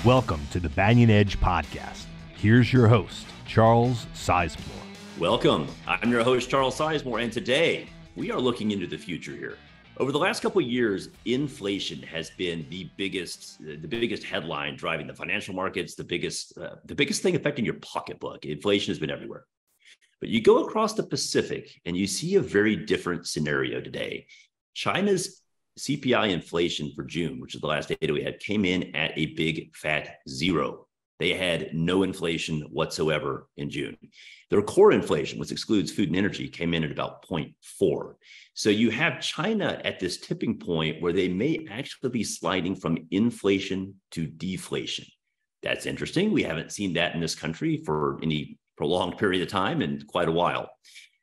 Welcome to the Banyan Edge Podcast. Here's your host, Charles Sizemore. Welcome. I'm your host, Charles Sizemore, and today we are looking into the future here. Over the last couple of years, inflation has been the biggest headline driving the financial markets, the biggest thing affecting your pocketbook. Inflation has been everywhere. But you go across the Pacific and you see a very different scenario today. China's CPI inflation for June, which is the last data we had, came in at a big fat 0. They had no inflation whatsoever in June. Their core inflation, which excludes food and energy, came in at about 0.4. So you have China at this tipping point where they may actually be sliding from inflation to deflation. That's interesting. We haven't seen that in this country for any prolonged period of time in quite a while.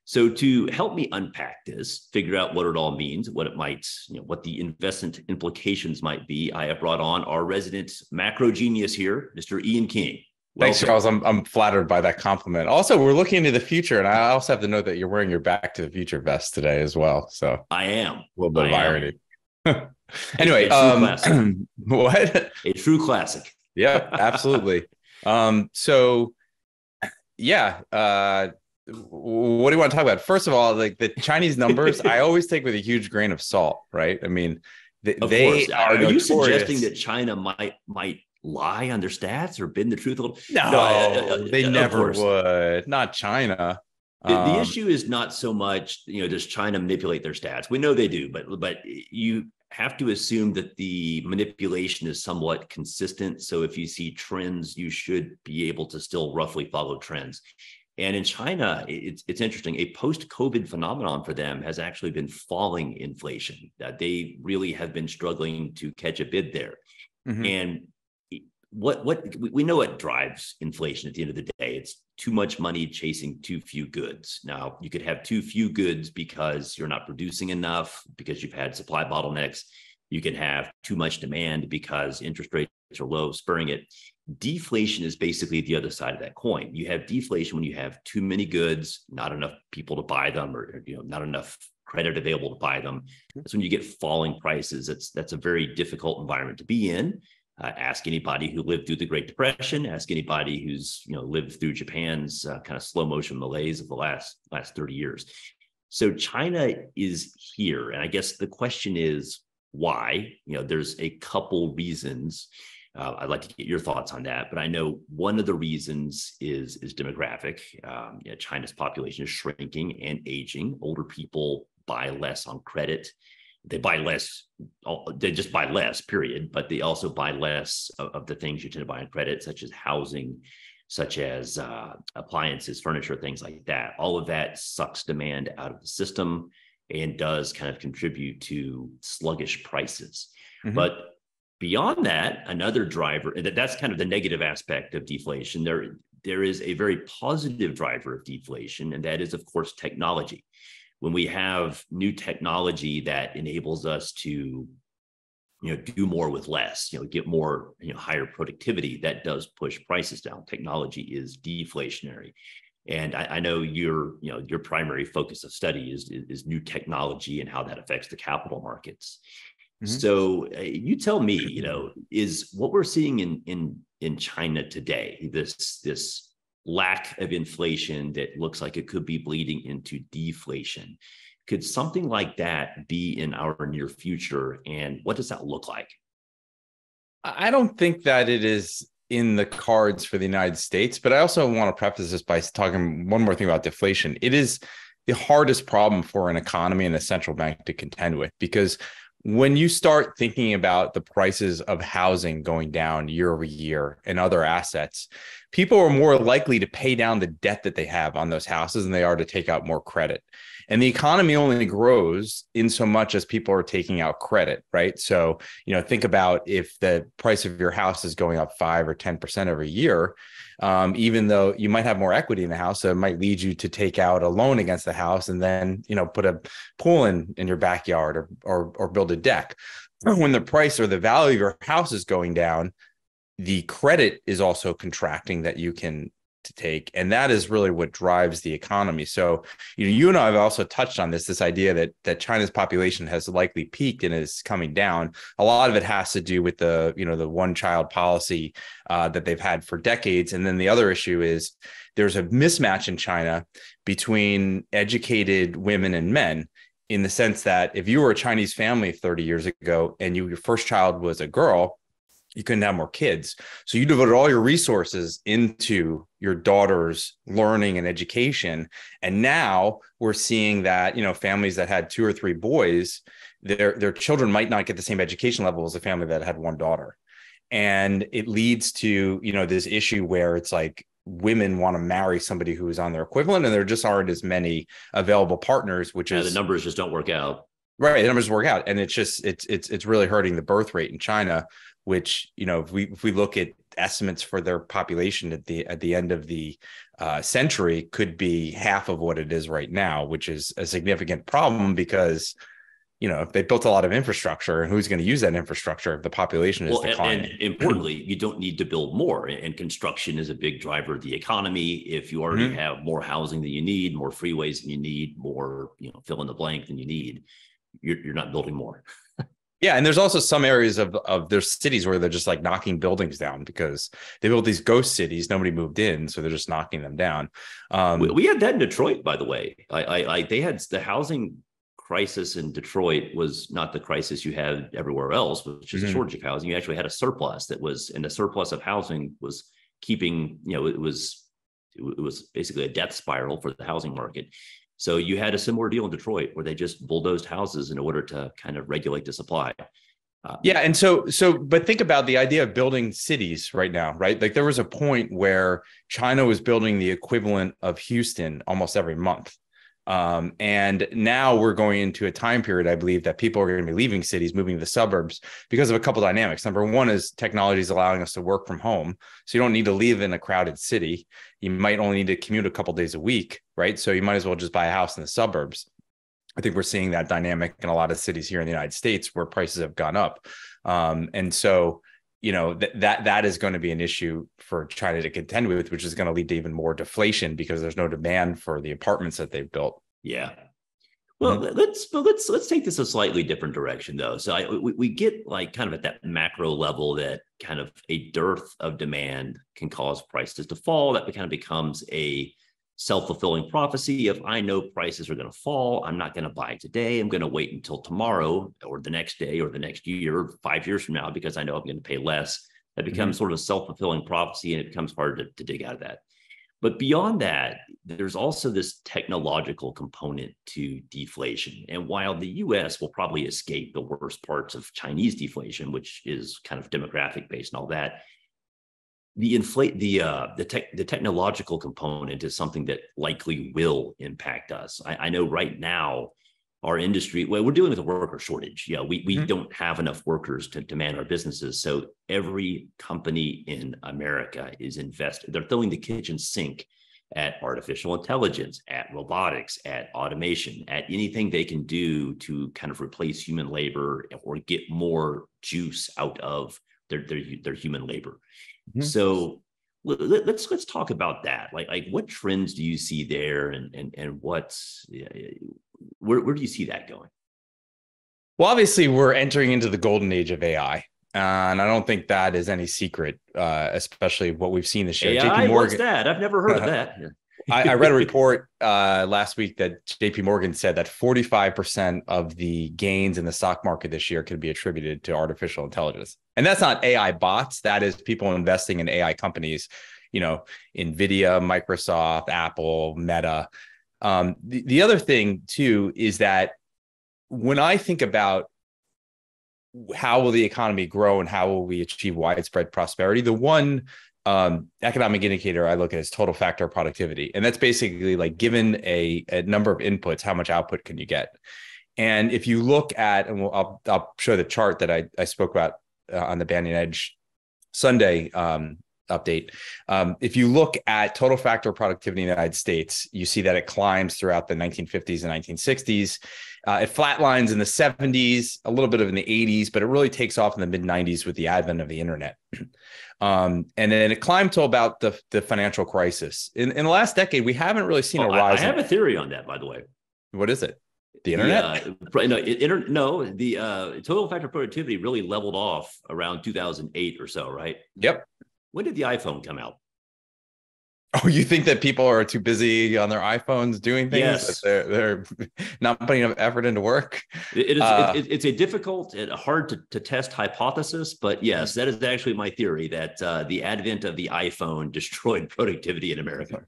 So to help me unpack this, figure out what it all means, what it might, what the investment implications might be, I have brought on our resident macro genius here, Mr. Ian King. Welcome. Thanks, Charles. I'm flattered by that compliment. Also, we're looking into the future, and I also have to note that you're wearing your Back to the Future vest today as well. So I am. A little bit of irony. Anyway, what? A true classic. Yeah, absolutely. What do you want to talk about? First of all, like the Chinese numbers, I always take with a huge grain of salt, right? I mean, they are you suggesting that China might lie on their stats or bend the truth a little? No, they never would. Not China. The issue is not so much, does China manipulate their stats? We know they do, but you have to assume that the manipulation is somewhat consistent. So if you see trends, you should be able to still roughly follow trends. And in China, it's interesting. A post-COVID phenomenon for them has actually been falling inflation. They really have been struggling to catch a bid there. Mm-hmm. And what we know what drives inflation at the end of the day. It's too much money chasing too few goods. Now, you could have too few goods because you're not producing enough, because you've had supply bottlenecks. You can have too much demand because interest rates are low, spurring it. Deflation is basically the other side of that coin. You have deflation when you have too many goods, not enough people to buy them, or not enough credit available to buy them. That's when you get falling prices. That's a very difficult environment to be in. Ask anybody who lived through the Great Depression. Ask anybody who's lived through Japan's kind of slow motion malaise of the last 30 years. So China is here, and I guess the question is why. There's a couple reasons. I'd like to get your thoughts on that, but I know one of the reasons is demographic. China's population is shrinking and aging. Older people buy less on credit. They buy less. They just buy less, period. But they also buy less of the things you tend to buy on credit, such as housing, such as appliances, furniture, things like that. All of that sucks demand out of the system and does kind of contribute to sluggish prices. Mm-hmm. But beyond that, another driver, that's kind of the negative aspect of deflation. There is a very positive driver of deflation, and that is, of course, technology. When we have new technology that enables us to, do more with less, get more, higher productivity, that does push prices down. Technology is deflationary. And I know your primary focus of study is new technology and how that affects the capital markets. Mm-hmm. So you tell me, is what we're seeing in China today, this lack of inflation that looks like it could be bleeding into deflation, could something like that be in our near future? And what does that look like? I don't think that it is in the cards for the United States, but I also want to preface this by talking one more thing about deflation. It is the hardest problem for an economy and a central bank to contend with, because when you start thinking about the prices of housing going down year over year and other assets, people are more likely to pay down the debt that they have on those houses than they are to take out more credit. And the economy only grows in so much as people are taking out credit, right? So, think about if the price of your house is going up 5 or 10% every year, even though you might have more equity in the house, so it might lead you to take out a loan against the house and then, put a pool in your backyard or build a deck. When the price or the value of your house is going down, the credit is also contracting that you can to take. And that is really what drives the economy. So, you and I have also touched on this idea that China's population has likely peaked and is coming down. A lot of it has to do with the one child policy that they've had for decades. And then the other issue is there's a mismatch in China between educated women and men, in the sense that if you were a Chinese family 30 years ago and your first child was a girl, you couldn't have more kids. So you devoted all your resources into your daughter's learning and education. And now we're seeing that, families that had 2 or 3 boys, their children might not get the same education level as a family that had 1 daughter. And it leads to, this issue where it's like women want to marry somebody who is on their equivalent, and there just aren't as many available partners, which is the numbers just don't work out. Right. The numbers work out. And it's just, it's really hurting the birth rate in China, which, if we look at estimates for their population at the end of the century, could be half of what it is right now, which is a significant problem because, they built a lot of infrastructure, and who's going to use that infrastructure if the population is declining? And importantly, you don't need to build more. And construction is a big driver of the economy. If you already have more housing than you need, more freeways than you need, more, fill in the blank than you need, you're not building more. Yeah. And there's also some areas of their cities where they're just like knocking buildings down because they built these ghost cities. Nobody moved in, so they're just knocking them down. We had that in Detroit, by the way. They had the housing crisis in Detroit was not the crisis you had everywhere else, which is a shortage of housing. You actually had a surplus and the surplus of housing was keeping, it was basically a death spiral for the housing market. So you had a similar deal in Detroit where they just bulldozed houses in order to kind of regulate the supply. And but think about the idea of building cities right now, right? Like there was a point where China was building the equivalent of Houston almost every month. And now we're going into a time period, I believe, that people are going to be leaving cities, moving to the suburbs because of a couple of dynamics. Number one is technology is allowing us to work from home. So you don't need to live in a crowded city. You might only need to commute a couple of days a week, right? So you might as well just buy a house in the suburbs. I think we're seeing that dynamic in a lot of cities here in the United States where prices have gone up. And so, that is going to be an issue for China to contend with, which is going to lead to even more deflation because there's no demand for the apartments that they've built. Yeah. Well, let's take this a slightly different direction, though. So we get like kind of at that macro level that kind of a dearth of demand can cause prices to fall. That kind of becomes a self-fulfilling prophecy. If I know prices are going to fall, I'm not going to buy today. I'm going to wait until tomorrow or the next day or the next year, 5 years from now, because I know I'm going to pay less. That becomes sort of a self-fulfilling prophecy, and it becomes hard to dig out of that. But beyond that, there's also this technological component to deflation. And while the US will probably escape the worst parts of Chinese deflation, which is kind of demographic based and all that, the technological component is something that likely will impact us. I know right now our industry, well, we're dealing with a worker shortage. We don't have enough workers to man our businesses. So every company in America is invested. They're throwing the kitchen sink at artificial intelligence, at robotics, at automation, at anything they can do to kind of replace human labor or get more juice out of their human labor. So let's talk about that. Like what trends do you see there, and what's where do you see that going? Well, obviously, we're entering into the golden age of AI, and I don't think that is any secret, especially what we've seen this year. AI, what's that? I've never heard of that. I read a report last week that JP Morgan said that 45% of the gains in the stock market this year could be attributed to artificial intelligence. And that's not AI bots. That is people investing in AI companies, NVIDIA, Microsoft, Apple, Meta. The other thing, too, is that when I think about how will the economy grow and how will we achieve widespread prosperity, the one economic indicator I look at is total factor productivity. And that's basically like given a number of inputs, how much output can you get? And if you look at, and I'll show the chart that I spoke about on the Banyan Edge Sunday update. If you look at total factor productivity in the United States, you see that it climbs throughout the 1950s and 1960s. It flatlines in the 70s, a little bit of in the 80s, but it really takes off in the mid 90s with the advent of the internet. And then it climbed to about the financial crisis. In the last decade, we haven't really seen a rise. I have a theory on that, by the way. What is it? The internet? The total factor productivity really leveled off around 2008 or so, right? Yep. When did the iPhone come out? Oh, you think that people are too busy on their iPhones doing things? Yes. That they're not putting enough effort into work? It's a difficult and hard to test hypothesis, but yes, that is actually my theory that the advent of the iPhone destroyed productivity in America.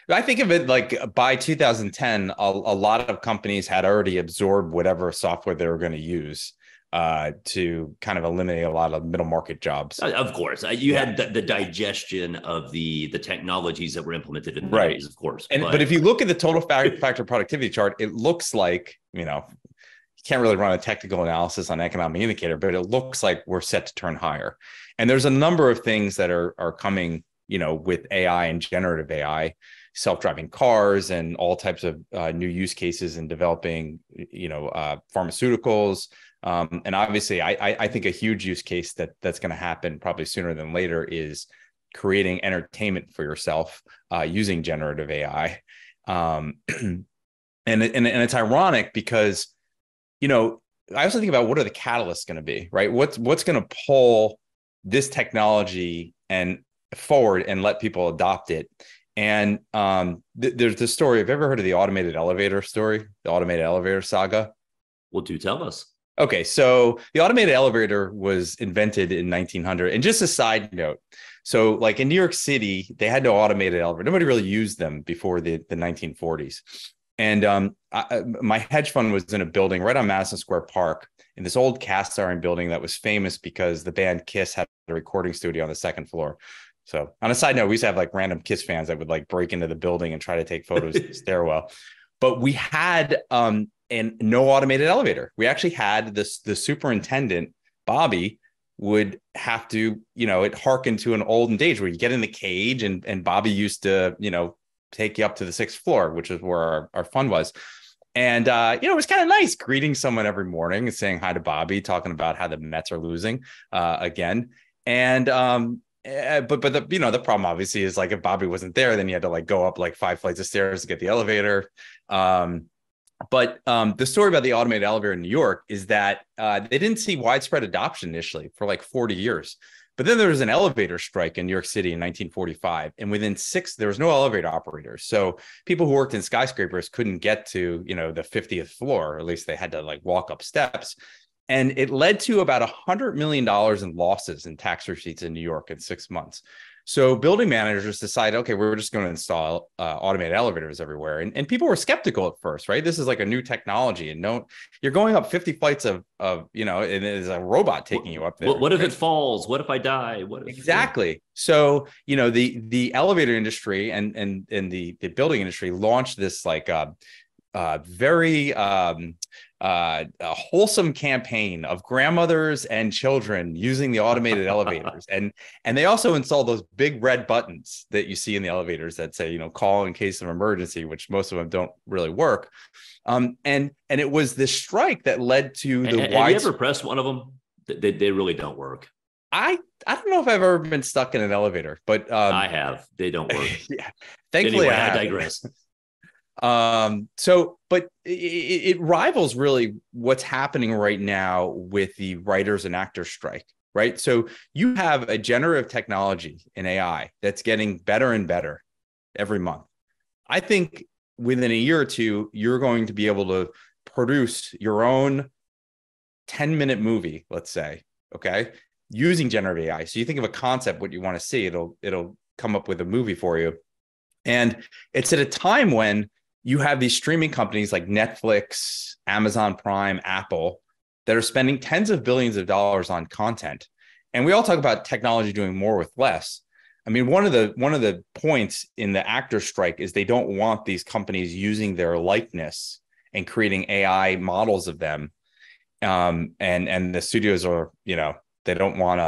I think of it like by 2010, a lot of companies had already absorbed whatever software they were going to use to kind of eliminate a lot of middle market jobs. Of course, you had the digestion of the technologies that were implemented in the 90s, of course. But if you look at the total factor productivity chart, it looks like, you can't really run a technical analysis on economic indicator, but it looks like we're set to turn higher. And there's a number of things that are coming, with AI and generative AI, self-driving cars and all types of new use cases in developing, pharmaceuticals. And obviously, I think a huge use case that's going to happen probably sooner than later is creating entertainment for yourself using generative AI. And it's ironic because, I also think about what are the catalysts going to be, right? What's going to pull this technology and forward and let people adopt it. And there's this story. Have you ever heard of the automated elevator story, the automated elevator saga? Well, do tell us. Okay, so the automated elevator was invented in 1900. And just a side note, so like in New York City, they had no automated elevator. Nobody really used them before the 1940s. And my hedge fund was in a building right on Madison Square Park in this old cast iron building that was famous because the band Kiss had a recording studio on the second floor. So on a side note, we used to have like random Kiss fans that would like break into the building and try to take photos of the stairwell. But we had and no automated elevator. We actually had the superintendent, Bobby, would have to, it harkened to an olden days where you get in the cage and Bobby used to, take you up to the sixth floor, which is where our fund was. And, it was kind of nice greeting someone every morning and saying hi to Bobby, talking about how the Mets are losing again. And, but the problem obviously is like if Bobby wasn't there, then you had to like go up like 5 flights of stairs to get the elevator. But the story about the automated elevator in New York is that they didn't see widespread adoption initially for like 40 years. But then there was an elevator strike in New York City in 1945. And within there was no elevator operators. So people who worked in skyscrapers couldn't get to, the 50th floor, or at least they had to like walk up steps. And it led to about $100 million in losses in tax receipts in New York in 6 months. So building managers decided, okay, we're just going to install automated elevators everywhere. And people were skeptical at first, right? This is like a new technology. And you're going up 50 flights of and there's a robot taking you up there. What if it falls? What if I die? Exactly. So, the elevator industry and the building industry launched this like very a wholesome campaign of grandmothers and children using the automated elevators. And they also installed those big red buttons that you see in the elevators that say, call in case of emergency, which most of them don't really work. And it was this strike that led to the Have you ever pressed one of them? They really don't work. I don't know if I've ever been stuck in an elevator, but I have. They don't work. Yeah. Thankfully, anyway, I digress. But it rivals really what's happening right now with the writers and actors strike, right? So you have a generative technology in AI that's getting better and better every month. I think within a year or two, you're going to be able to produce your own 10-minute movie, let's say, okay, using generative AI. So you think of a concept, what you want to see, it'll come up with a movie for you. And it's at a time when you have these streaming companies like Netflix, Amazon Prime, Apple that are spending tens of billions of dollars on content. And we all talk about technology doing more with less. I mean, one of the points in the actor strike is they don't want these companies using their likeness and creating AI models of them. And the studios are, they don't want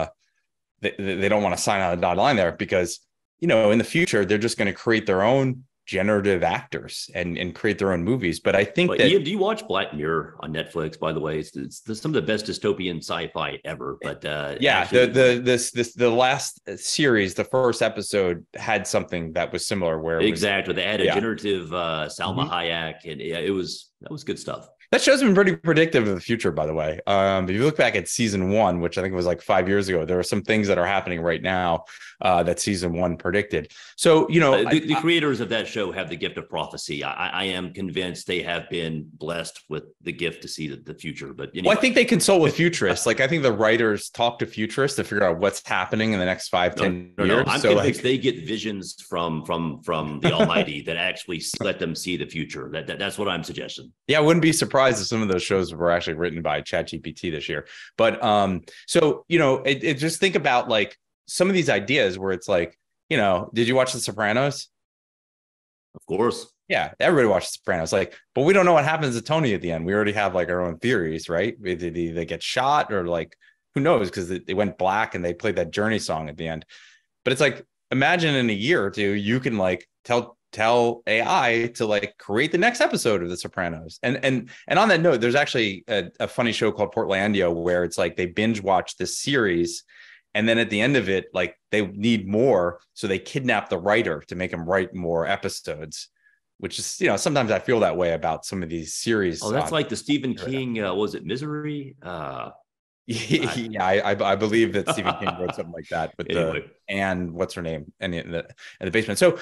to sign on the dotted line there because, in the future, they're just going to create their own generative actors and create their own movies. But I think that, Ian, do you watch Black Mirror on Netflix? By the way, it's some of the best dystopian sci-fi ever. But yeah, actually, the last series, the first episode had something that was similar where exactly they had a yeah. generative Salma Hayek, and that was good stuff. That show's been pretty predictive of the future, by the way. If you look back at season 1, which I think was like 5 years ago, there are some things that are happening right now that season 1 predicted. So, the creators of that show have the gift of prophecy. I am convinced they have been blessed with the gift to see the future. But anyway. Well, I think they consult with futurists. Like, I think the writers talk to futurists to figure out what's happening in the next 5-10 years. No, I'm convinced they get visions from the Almighty that actually let them see the future. That's what I'm suggesting. Yeah, I wouldn't be surprised if some of those shows were actually written by ChatGPT this year. But so just think about like some of these ideas where it's like, did you watch The Sopranos? Of course. Yeah, everybody watches The Sopranos. Like, but we don't know what happens to Tony at the end. We already have like our own theories, right? Did they get shot or like who knows? Because they went black and they played that Journey song at the end. But it's like, imagine in a year or two, you can like tell AI to like create the next episode of The Sopranos. And on that note, there's actually a funny show called Portlandia where it's like they binge watch this series, and then at the end of it, like they need more, so they kidnap the writer to make him write more episodes. Which is, sometimes I feel that way about some of these series. Oh, that's like the Stephen King. Was it Misery? Yeah, I believe that Stephen King wrote something like that. But anyway. and what's her name? And in the basement. So,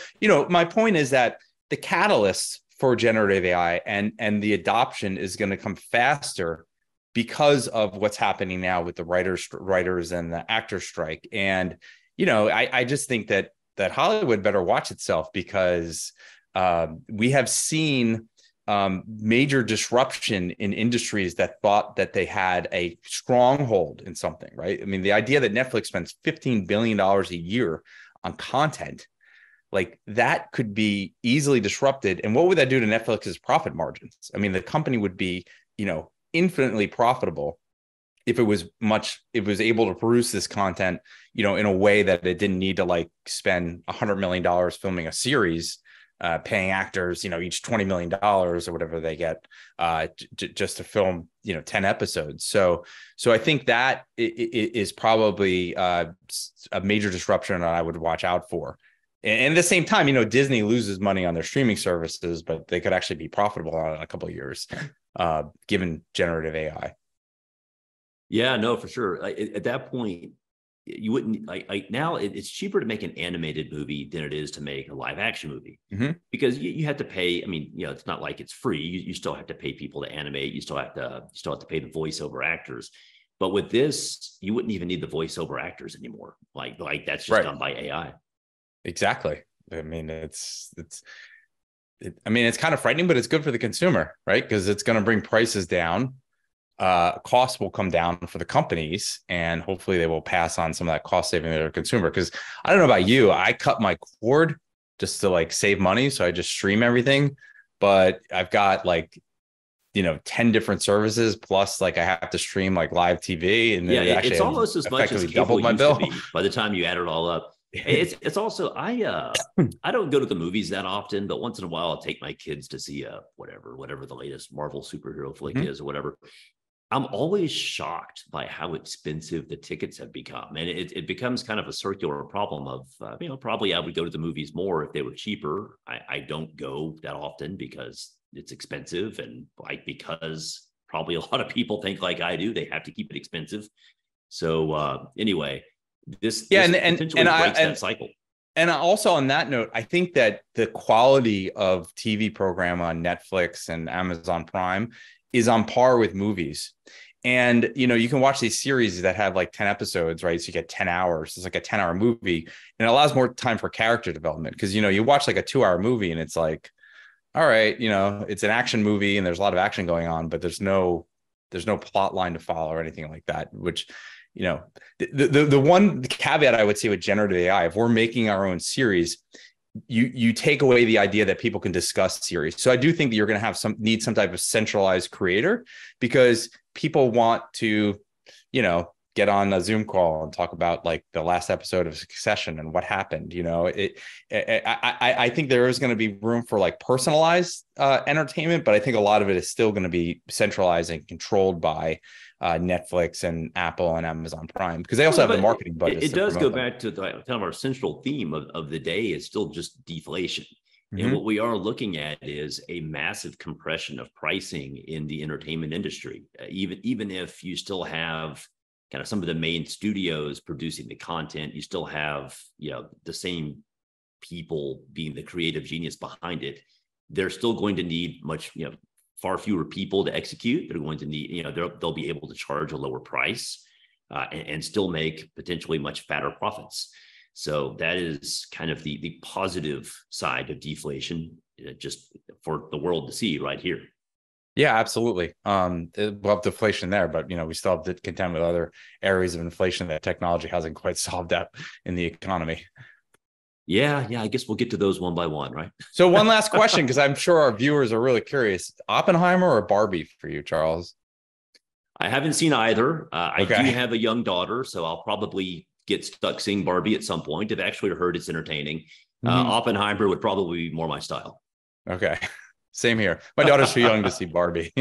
my point is that the catalyst for generative AI and the adoption is going to come faster because of what's happening now with the writers and the actors strike. And, I just think that Hollywood better watch itself because we have seen major disruption in industries that thought that they had a stronghold in something, right? I mean, the idea that Netflix spends $15 billion a year on content, like that could be easily disrupted. And what would that do to Netflix's profit margins? I mean, the company would be, infinitely profitable if it was able to produce this content, in a way that it didn't need to like spend $100 million filming a series, paying actors, each $20 million or whatever they get just to film, 10 episodes. So I think that is probably a major disruption that I would watch out for. And at the same time, Disney loses money on their streaming services, but they could actually be profitable in a couple of years, given generative AI. Yeah, no, for sure. At that point, you wouldn't now it's cheaper to make an animated movie than it is to make a live action movie because you have to pay. I mean, it's not like it's free. You still have to pay people to animate. You still have to pay the voiceover actors. But with this, you wouldn't even need the voiceover actors anymore. Like that's just done by AI. Exactly. I mean, it's kind of frightening, but it's good for the consumer, right? Because it's going to bring prices down. Costs will come down for the companies, and hopefully they will pass on some of that cost saving to their consumer. Because I don't know about you, I cut my cord just to like save money, so I just stream everything. But I've got 10 different services plus like I have to stream like live TV, and it's almost as much as doubled my bill by the time you add it all up. It's also I don't go to the movies that often, but once in a while I'll take my kids to see whatever the latest Marvel superhero flick is or whatever. I'm always shocked by how expensive the tickets have become. And it becomes kind of a circular problem of, probably I would go to the movies more if they were cheaper. I don't go that often because it's expensive. And because probably a lot of people think like I do, they have to keep it expensive. So anyway, this potentially breaks that cycle. And also on that note, I think that the quality of TV program on Netflix and Amazon Prime is on par with movies. And, you can watch these series that have like 10 episodes, right? So you get 10 hours. It's like a 10-hour movie, and it allows more time for character development. Because, you watch like a 2-hour movie and it's like, all right, it's an action movie and there's a lot of action going on, but there's no plot line to follow or anything like that, which, the one caveat I would say with generative AI, if we're making our own series, you take away the idea that people can discuss series. So I do think that you're going to need some type of centralized creator, because people want to, get on a Zoom call and talk about like the last episode of Succession and what happened. I think there is going to be room for like personalized entertainment, but I think a lot of it is still going to be centralized and controlled by Netflix and Apple and Amazon Prime, because they also have the marketing budgets. It does go back to kind of our central theme of the day is still just deflation. Mm-hmm. And what we are looking at is a massive compression of pricing in the entertainment industry. Even if you still have kind of some of the main studios producing the content, you still have, the same people being the creative genius behind it. They're still going to need far fewer people to execute. They're going to need, they'll be able to charge a lower price and still make potentially much fatter profits. So that is kind of the positive side of deflation, just for the world to see right here. Yeah, absolutely. We'll have deflation there, but we still have to contend with other areas of inflation that technology hasn't quite solved out in the economy. Yeah. I guess we'll get to those one by one, right? So one last question, because I'm sure our viewers are really curious: Oppenheimer or Barbie for you, Charles? I haven't seen either. Okay. I do have a young daughter, so I'll probably get stuck seeing Barbie at some point. I've actually heard it's entertaining. Mm-hmm. Oppenheimer would probably be more my style. Okay. Same here. My daughter's too young to see Barbie.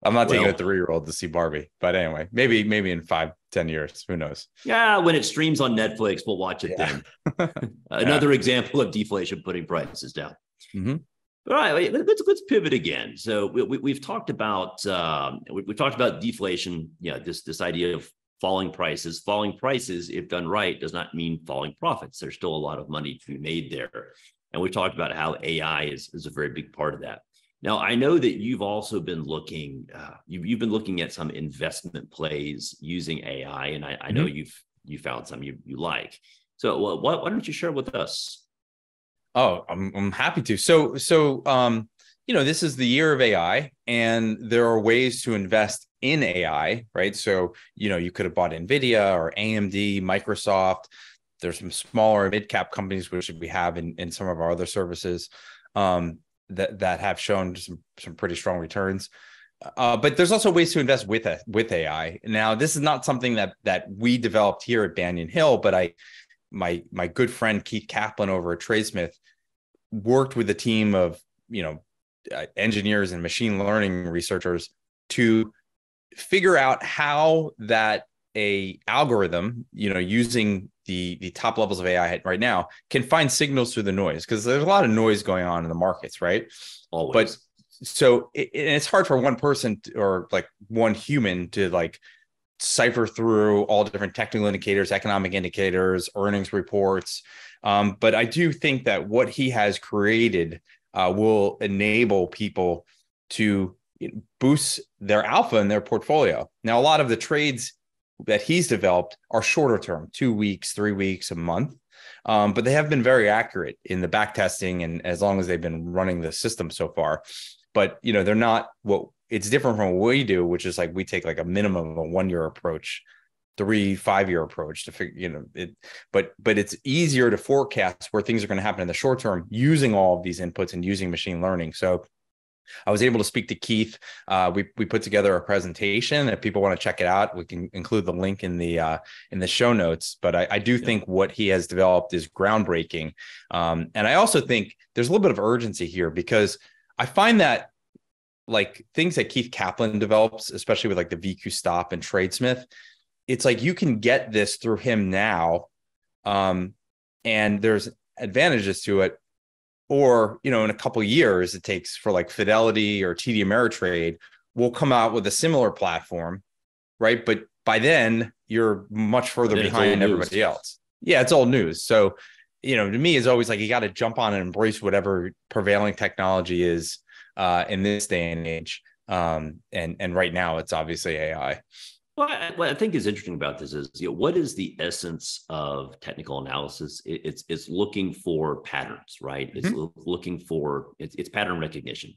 I'm not taking a 3-year-old to see Barbie, but anyway, maybe in 5-10 years, who knows? Yeah, when it streams on Netflix, we'll watch it then. Another example of deflation putting prices down. Mm-hmm. All right, let's pivot again. So we've talked about deflation. This idea of falling prices. Falling prices, if done right, does not mean falling profits. There's still a lot of money to be made there. And we talked about how AI is a very big part of that. Now, I know that you've also been looking, you've been looking at some investment plays using AI, and I know you found some you like. So why don't you share with us? Oh, I'm happy to. So this is the year of AI, and there are ways to invest in AI, right? So, you could have bought NVIDIA or AMD, Microsoft. There's some smaller mid-cap companies, which we have in some of our other services, that have shown some pretty strong returns. But there's also ways to invest with AI. Now, this is not something that we developed here at Banyan Hill, but my good friend Keith Kaplan over at Tradesmith worked with a team of engineers and machine learning researchers to figure out how that a algorithm, using the top levels of AI right now, can find signals through the noise, because there's a lot of noise going on in the markets, right? Always. But so it's hard for one person or like one human to like cipher through all different technical indicators, economic indicators, earnings reports. But I do think that what he has created will enable people to boost their alpha in their portfolio. Now, a lot of the trades that he's developed are shorter term, 2 weeks, 3 weeks, a month. But they have been very accurate in the back testing, and as long as they've been running the system so far. But, they're not it's different from what we do, which is like we take like a minimum of a 1-year approach, 3-5-year approach to figure, but it's easier to forecast where things are going to happen in the short term using all of these inputs and using machine learning. So I was able to speak to Keith. We put together a presentation. If people want to check it out, we can include the link in the show notes. But I do think what he has developed is groundbreaking. And I also think there's a little bit of urgency here, because I find that like things that Keith Kaplan develops, especially with like the VQ Stop and Tradesmith, it's like you can get this through him now. And there's advantages to it. Or, in a couple of years, it takes for like Fidelity or TD Ameritrade will come out with a similar platform, right? But by then, you're much further behind everybody else. Yeah, it's old news. So, to me, it's always like you got to jump on and embrace whatever prevailing technology is in this day and age. And right now, it's obviously AI. Well, what I think is interesting about this is, what is the essence of technical analysis? It's looking for patterns, right? Mm-hmm. It's looking for, it's pattern recognition.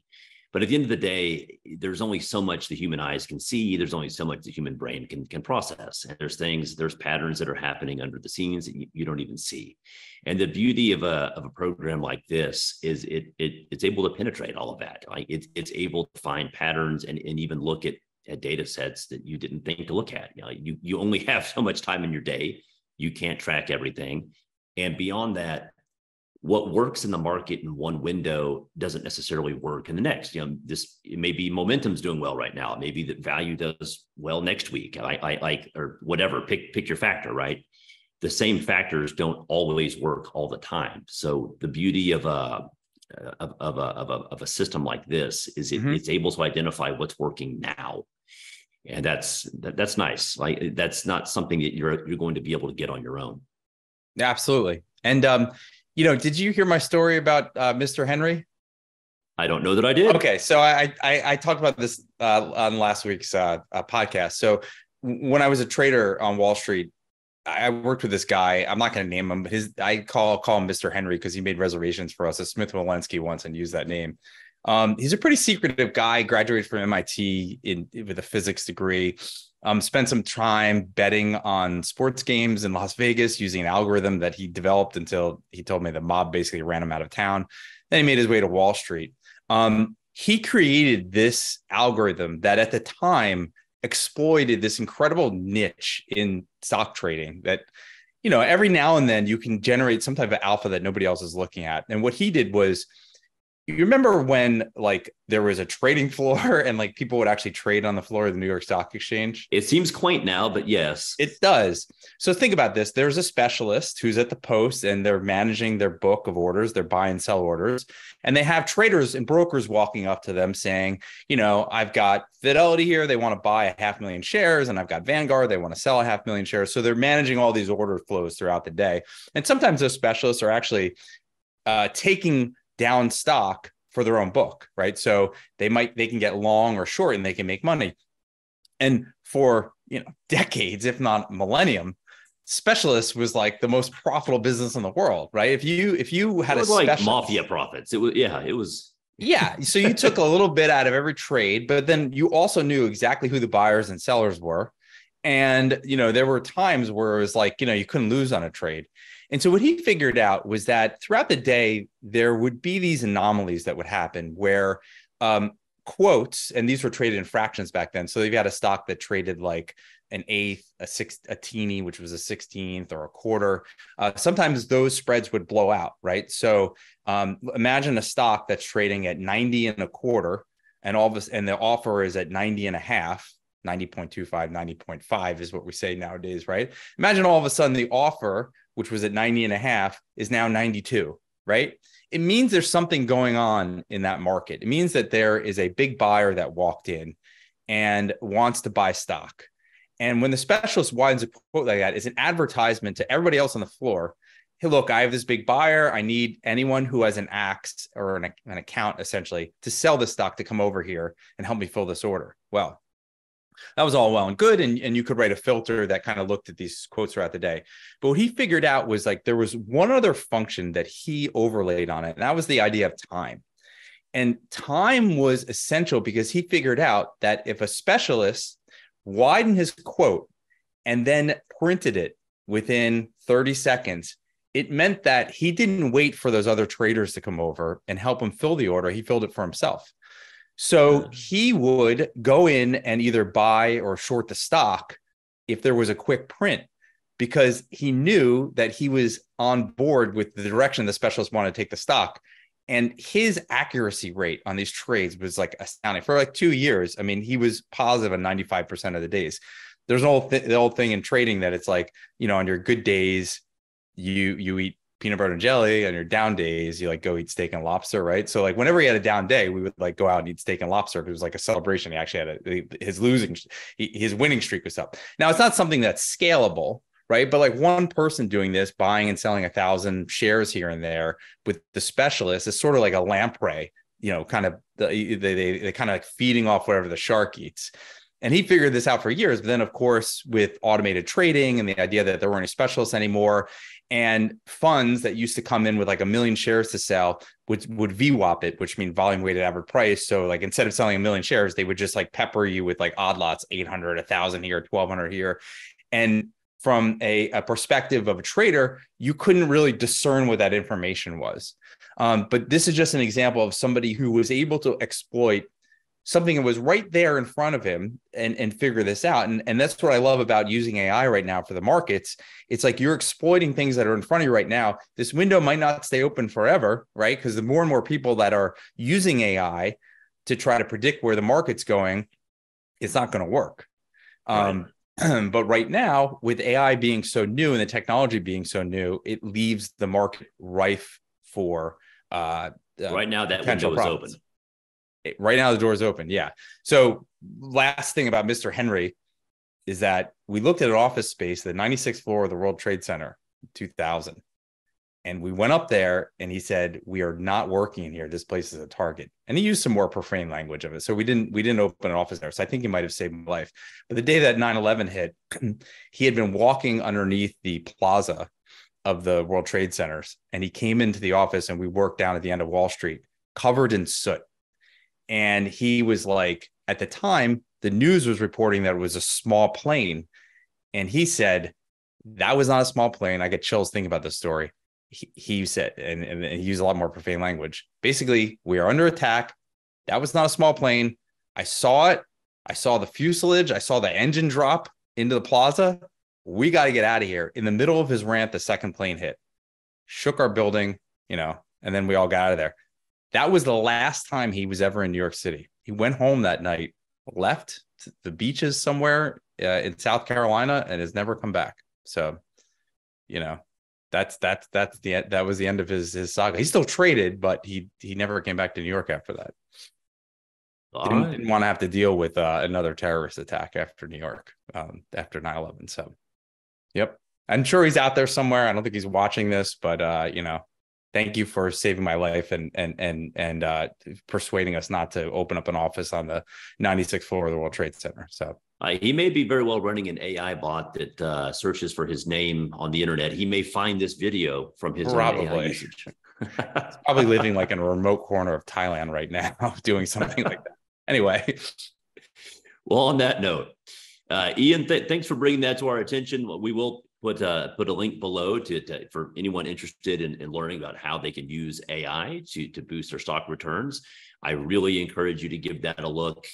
But at the end of the day, there's only so much the human eyes can see. There's only so much the human brain can process. And there's patterns that are happening under the scenes that you don't even see. And the beauty of a program like this is it's able to penetrate all of that. Like it's able to find patterns and even look at had data sets that you didn't think to look at. You only have so much time in your day. You can't track everything. And beyond that, what works in the market in one window doesn't necessarily work in the next. It may be momentum's doing well right now. It may be that value does well next week. I like, or whatever, pick your factor, right? The same factors don't always work all the time. So the beauty of a system like this is it's able to identify what's working now. And that's nice. Like, that's not something that you're going to be able to get on your own. Absolutely. And, did you hear my story about Mr. Henry? I don't know that I did. Okay. So I talked about this on last week's podcast. So when I was a trader on Wall Street, I worked with this guy. I'm not going to name him, but I call him Mr. Henry because he made reservations for us at Smith Walensky once and used that name. He's a pretty secretive guy, graduated from MIT with a physics degree, spent some time betting on sports games in Las Vegas using an algorithm that he developed until he told me the mob basically ran him out of town. Then he made his way to Wall Street. He created this algorithm that at the time exploited this incredible niche in stock trading that, every now and then you can generate some type of alpha that nobody else is looking at. And what he did was, you remember when there was a trading floor and people would actually trade on the floor of the New York Stock Exchange? It seems quaint now, but yes, it does. So think about this. There's a specialist who's at the post and they're managing their book of orders, their buy and sell orders. And they have traders and brokers walking up to them saying, I've got Fidelity here. They want to buy 500,000 shares. And I've got Vanguard. They want to sell 500,000 shares. So they're managing all these order flows throughout the day. And sometimes those specialists are actually taking down stock for their own book, right? So they can get long or short and they can make money. And for, decades, if not millennium, specialists was the most profitable business in the world, right? If you had a specialist, mafia profits, it was. Yeah. So you took a little bit out of every trade, but then you also knew exactly who the buyers and sellers were. And, there were times where it was you couldn't lose on a trade. And so what he figured out was that throughout the day, there would be these anomalies that would happen where quotes, and these were traded in fractions back then. So if you had a stock that traded an eighth, a teeny, which was a 16th or a quarter, sometimes those spreads would blow out, right? So imagine a stock that's trading at 90 and a quarter, and the offer is at 90 and a half. 90.25, 90.5 is what we say nowadays, right? Imagine all of a sudden the offer, which was at 90 and a half, is now 92, right? It means there's something going on in that market. It means that there is a big buyer that walked in and wants to buy stock. And when the specialist widens a quote like that, it's an advertisement to everybody else on the floor. Hey, look, I have this big buyer. I need anyone who has an axe or an account, essentially, to sell this stock to come over here and help me fill this order. Well, that was all well and good. And you could write a filter that kind of looked at these quotes throughout the day. But what he figured out was there was one other function that he overlaid on it. And that was the idea of time. And time was essential because he figured out that if a specialist widened his quote and then printed it within 30 seconds, it meant that he didn't wait for those other traders to come over and help him fill the order. He filled it for himself. So he would go in and either buy or short the stock if there was a quick print, because he knew that he was on board with the direction the specialist wanted to take the stock. And his accuracy rate on these trades was astounding. For 2 years, I mean, he was positive on 95% of the days. There's the old thing in trading that it's on your good days, you eat peanut butter and jelly. On your down days, you go eat steak and lobster, right? So whenever he had a down day, we would go out and eat steak and lobster. It was a celebration. He actually had his winning streak was up. Now it's not something that's scalable, right? But one person doing this, buying and selling 1,000 shares here and there with the specialist is sort of like a lamprey, kind of they kind of feeding off whatever the shark eats. And he figured this out for years. But then, of course, with automated trading and the idea that there weren't any specialists anymore, and funds that used to come in with 1 million shares to sell would VWAP it, which means volume weighted average price. So instead of selling 1 million shares, they would just pepper you with odd lots, 800, 1,000 here, 1,200 here. And from a perspective of a trader, you couldn't really discern what that information was. But this is just an example of somebody who was able to exploit something that was right there in front of him and figure this out. And that's what I love about using AI right now for the markets. It's like you're exploiting things that are in front of you right now. This window might not stay open forever, right? Because the more and more people that are using AI to try to predict where the market's going, it's not going to work. Right. But right now, with AI being so new and the technology being so new, it leaves the market rife for right now that window is open. Right now, the door is open. Yeah. So last thing about Mr. Henry is that we looked at an office space, the 96th floor of the World Trade Center, 2000. And we went up there and he said, we are not working in here. This place is a target. And he used some more profane language of it. So we didn't open an office there. So I think he might have saved my life. But the day that 9/11 hit, he had been walking underneath the plaza of the World Trade Centers. And he came into the office and we worked down at the end of Wall Street, covered in soot. And he was like, at the time, the news was reporting that it was a small plane. And he said, that was not a small plane. I get chills thinking about this story. He said, and he used a lot more profane language. Basically, we are under attack. That was not a small plane. I saw it. I saw the fuselage. I saw the engine drop into the plaza. We got to get out of here. In the middle of his rant, the second plane hit, shook our building, and then we all got out of there. That was the last time he was ever in New York City. He went home that night, left to the beaches somewhere in South Carolina, and has never come back. So, that was the end of his saga. He still traded, but he never came back to New York after that. Didn't want to have to deal with another terrorist attack after New York, after 9/11. So, yep. I'm sure he's out there somewhere. I don't think he's watching this, but thank you for saving my life and persuading us not to open up an office on the 96th floor of the World Trade Center. So he may be very well running an AI bot that searches for his name on the internet. He may find this video from his own AI usage. He's probably living like in a remote corner of Thailand right now, doing something like that. Anyway. Well, on that note, Ian, thanks for bringing that to our attention. We will put a link below for anyone interested in learning about how they can use AI to boost their stock returns. I really encourage you to give that a look.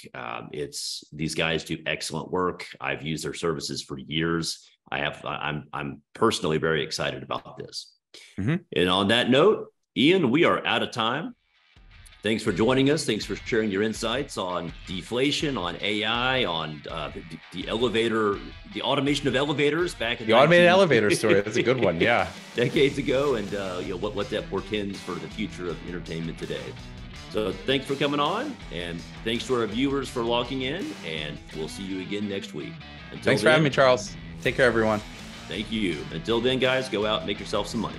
These guys do excellent work. I've used their services for years. I'm personally very excited about this. Mm-hmm. And on that note, Ian, we are out of time. Thanks for joining us. Thanks for sharing your insights on deflation, on AI, on the automation of elevators back in the automated elevator story. That's a good one. Yeah. Decades ago, and what that portends for the future of entertainment today. So thanks for coming on, and thanks to our viewers for logging in, and we'll see you again next week. Thanks for having me, Charles. Take care, everyone. Thank you. Until then, guys, go out and make yourself some money.